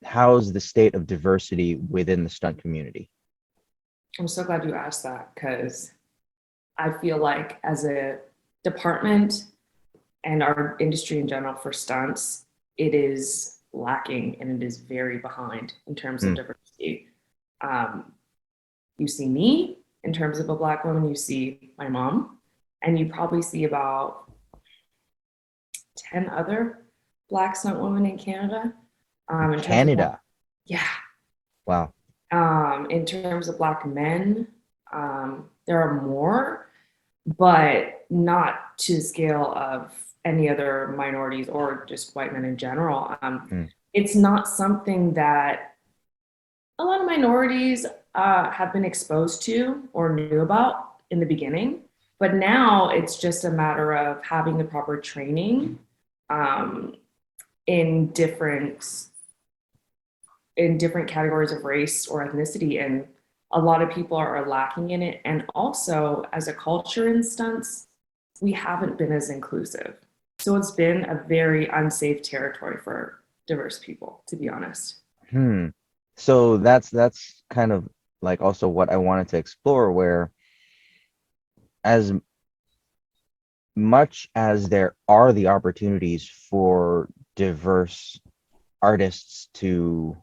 how's the state of diversity within the stunt community? I'm so glad you asked that because I feel like as a department and our industry in general for stunts, it is lacking and it is very behind in terms of Hmm. diversity. Um, you see me in terms of a Black woman, you see my mom, and you probably see about 10 other Black stunt women in Canada. In terms of Black, Canada. yeah, Wow. in terms of Black men, there are more, but not to the scale of any other minorities or just white men in general. Hmm. It's not something that a lot of minorities have been exposed to or knew about in the beginning, but now it's just a matter of having the proper training um, in different categories of race or ethnicity, and a lot of people are lacking in it. And also, as a culture in stunts, we haven't been as inclusive. So it's been a very unsafe territory for diverse people, to be honest. Hmm. So that's kind of like also what I wanted to explore, where as much as there are the opportunities for diverse artists to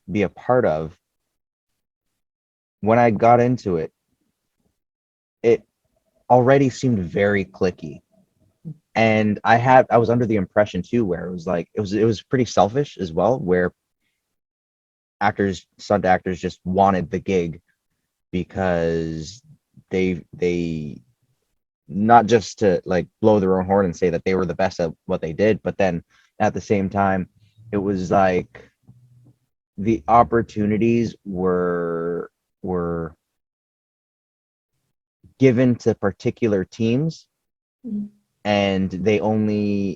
be a part of, when I got into it, it already seemed very clicky. And I was under the impression too, where it was like it was pretty selfish as well, where stunt actors just wanted the gig because they not just to like blow their own horn and say that they were the best at what they did, but then at the same time, it was like the opportunities were given to particular teams, Mhm. and they only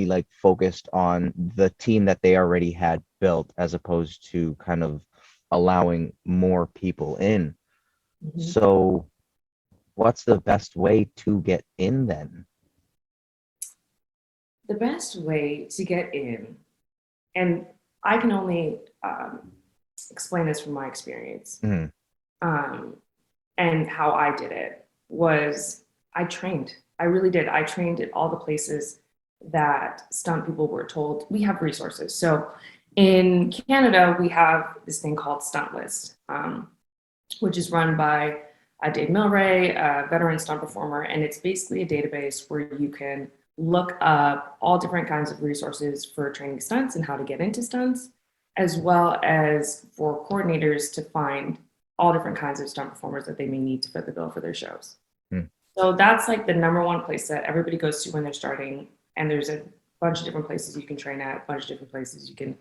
like focused on the team that they already had built, as opposed to kind of allowing more people in. Mhm. So what's the best way to get in then? The best way to get in, and I can only explain this from my experience, Mm, um, and how I did it was I trained. I really did. I trained at all the places that stunt people were told we have resources. So in Canada, we have this thing called Stunt List, which is run by Dave Milray, a veteran stunt performer. And it's basically a database where you can look up all different kinds of resources for training stunts and how to get into stunts, as well as for coordinators to find all different kinds of stunt performers that they may need to fit the bill for their shows. mm, So that's like the number one place that everybody goes to when they're starting. And there's a bunch of different places you can train at, a bunch of different places you can,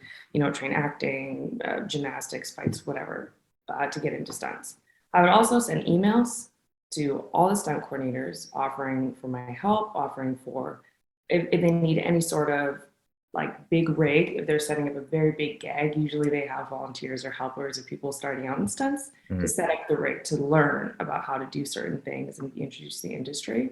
train acting, gymnastics, fights, whatever, to get into stunts. I would also send emails to all the stunt coordinators offering for my help, offering for if they need any sort of like big rig, if they're setting up a very big gag, usually they have volunteers or helpers or people starting out in stunts to mm, set up the rig to learn about how to do certain things and be introduced to the industry.